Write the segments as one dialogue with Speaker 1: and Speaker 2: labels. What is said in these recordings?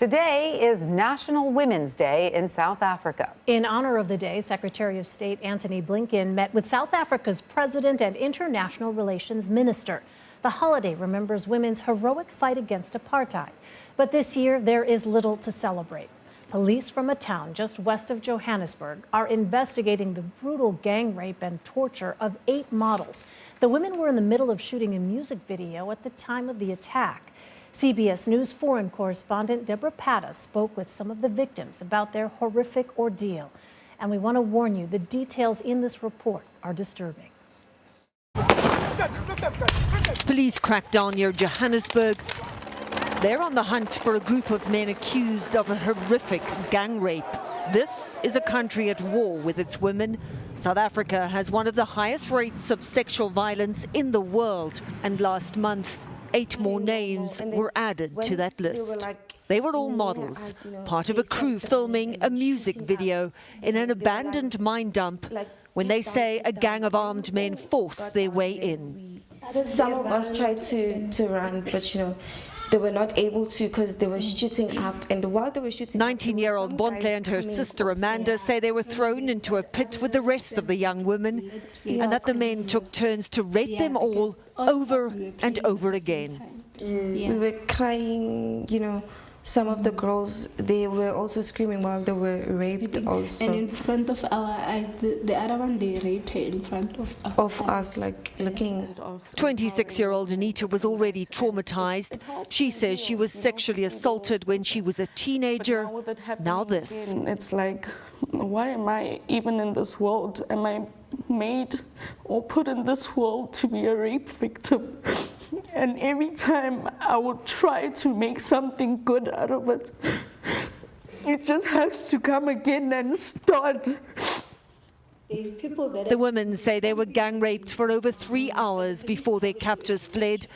Speaker 1: Today is National Women's Day in South Africa.
Speaker 2: In honor of the day, Secretary of State Antony Blinken met with South Africa's president and international relations minister. The holiday remembers women's heroic fight against apartheid. But this year, there is little to celebrate. Police from a town just west of Johannesburg are investigating the brutal gang rape and torture of 8 models. The women were in the middle of shooting a music video at the time of the attack. CBS News foreign correspondent Debora Patta spoke with some of the victims about their horrific ordeal. And we want to warn you, the details in this report are disturbing.
Speaker 3: Police cracked down near Johannesburg. They're on the hunt for a group of men accused of a horrific gang rape. This is a country at war with its women. South Africa has one of the highest rates of sexual violence in the world. And last month, 8 more names were added to that list. They were all models, part of a crew filming a music video in an abandoned mine dump when they say a gang of armed men forced their way in.
Speaker 4: Some of us tried to run, but they were not able to because they were shooting up, and while they were shooting
Speaker 3: 19-year-old Bontle and her sister Amanda say they were thrown into a pit with the rest of the young women and that the men took turns to rape them all over and over again.
Speaker 4: We were crying, some of the girls, they were also screaming while they were raped also.
Speaker 5: And in front of our eyes, the other one, they raped her in front of
Speaker 4: us, like looking.
Speaker 3: 26-year-old Anita was already traumatized. She says she was sexually assaulted when she was a teenager. Now this.
Speaker 6: It's like, why am I even in this world? Am I made or put in this world to be a rape victim? And every time I would try to make something good out of it, it just has to come again and start.
Speaker 3: The women say they were gang raped for over 3 hours before their captors fled.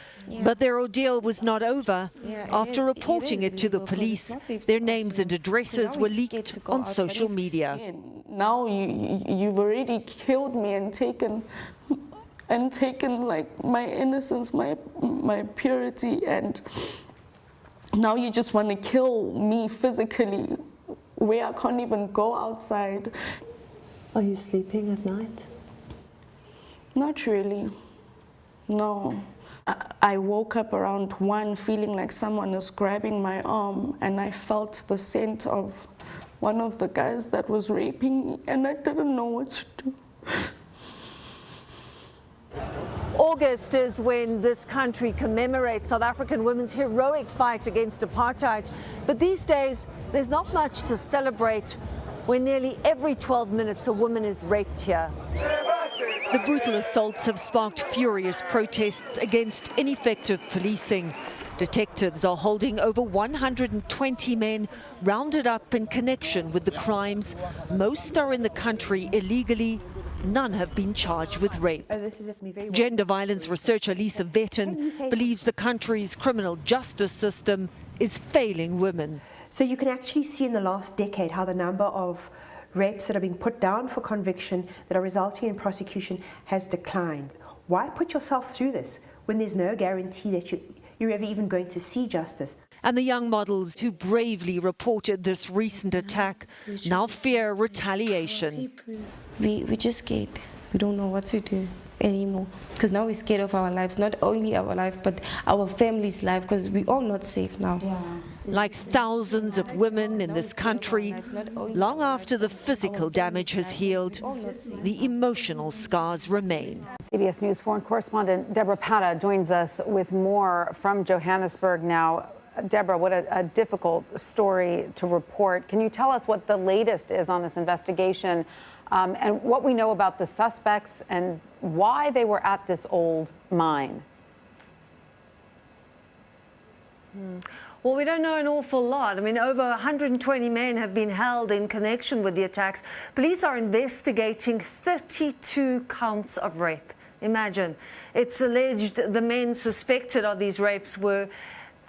Speaker 3: But their ordeal was not over. After reporting it to the police, their names and addresses were leaked on social media.
Speaker 6: Now you've already killed me and taken like my innocence, my purity, and now you just want to kill me physically, where I can't even go outside.
Speaker 7: Are you sleeping at night?
Speaker 6: Not really, no. I woke up around 1 feeling like someone is grabbing my arm, and I felt the scent of one of the guys that was raping me, and I didn't know what to do.
Speaker 8: August is when this country commemorates South African women's heroic fight against apartheid. But these days, there's not much to celebrate when nearly every 12 minutes a woman is raped here.
Speaker 3: The brutal assaults have sparked furious protests against ineffective policing. Detectives are holding over 120 men rounded up in connection with the crimes. Most are in the country illegally. None have been charged with rape. Gender violence researcher Lisa Vetten believes the country's criminal justice system is failing women.
Speaker 9: So you can actually see in the last decade how the number of rapes that are being put down for conviction that are resulting in prosecution has declined. Why put yourself through this when there's no guarantee that you're ever even going to see justice?
Speaker 3: And the young models who bravely reported this recent attack now fear retaliation.
Speaker 4: We're just scared. We don't know what to do anymore, because now we're scared of our lives, not only our life but our family's life, because we're all not safe now.
Speaker 3: Like thousands of women in this country, long after the physical damage has healed, the emotional scars remain.
Speaker 1: CBS News foreign correspondent Debora Patta joins us with more from Johannesburg now. Debora, what a difficult story to report. Can you tell us what the latest is on this investigation and what we know about the suspects and why they were at this old mine?
Speaker 8: Well, we don't know an awful lot. I mean, over 120 men have been held in connection with the attacks. Police are investigating 32 counts of rape. Imagine. It's alleged the men suspected of these rapes were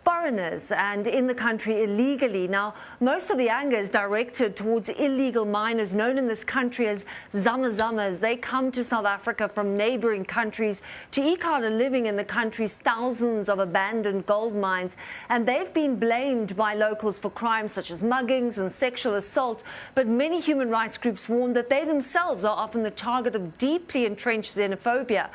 Speaker 8: foreigners and in the country illegally. Now, most of the anger is directed towards illegal miners known in this country as zama-zamas. They come to South Africa from neighboring countries to eke out a living in the country's thousands of abandoned gold mines. And they've been blamed by locals for crimes such as muggings and sexual assault. But many human rights groups warn that they themselves are often the target of deeply entrenched xenophobia.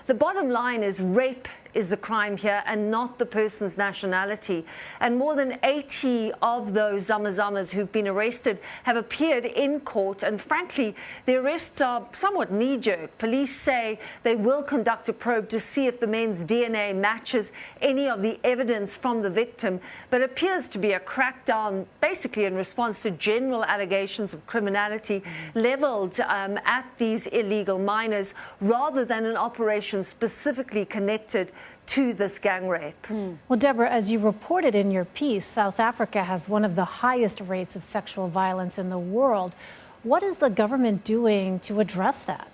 Speaker 8: The bottom line is rape is the crime here and not the person's nationality. And more than 80 of those zama-zamas who've been arrested have appeared in court. And frankly, the arrests are somewhat knee-jerk. Police say they will conduct a probe to see if the men's DNA matches any of the evidence from the victim, but appears to be a crackdown basically in response to general allegations of criminality leveled at these illegal miners rather than an operation specifically connected to this gang rape.
Speaker 2: Well, Deborah, as you reported in your piece, South Africa has one of the highest rates of sexual violence in the world. What is the government doing to address that?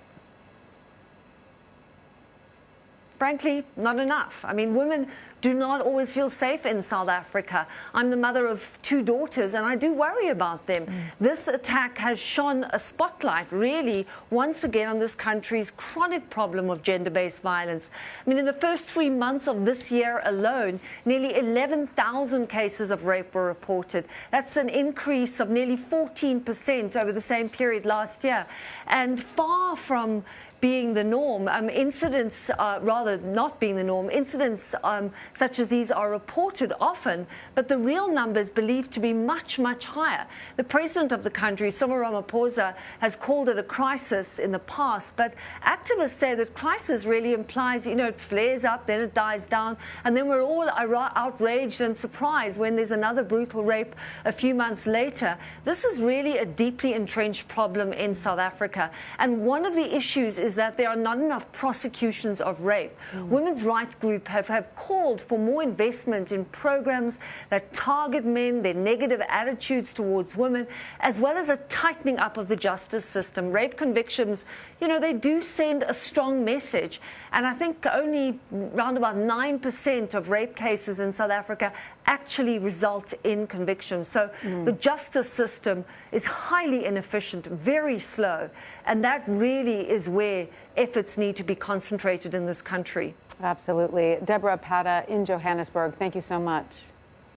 Speaker 8: Frankly, not enough. I mean, women do not always feel safe in South Africa. I'm the mother of 2 daughters, and I do worry about them. This attack has shone a spotlight, really, once again on this country's chronic problem of gender-based violence. I mean, in the first 3 months of this year alone, nearly 11,000 cases of rape were reported. That's an increase of nearly 14% over the same period last year. And far from being the norm, incidents, rather not being the norm, incidents such as these are reported often, but the real number is believed to be much, much higher. The president of the country, Cyril Ramaphosa, has called it a crisis in the past, but activists say that crisis really implies, you know, it flares up, then it dies down, and then we're all outraged and surprised when there's another brutal rape a few months later. This is really a deeply entrenched problem in South Africa, and one of the issues is that there are not enough prosecutions of rape. Women's rights groups have called for more investment in programs that target men, their negative attitudes towards women, as well as a tightening up of the justice system. Rape convictions, you know, they do send a strong message. And I think only around about 9% of rape cases in South Africa actually result in convictions. So the justice system is highly inefficient, very slow. And that really is where efforts need to be concentrated in this country.
Speaker 1: Absolutely. Debora Patta in Johannesburg, thank you so much.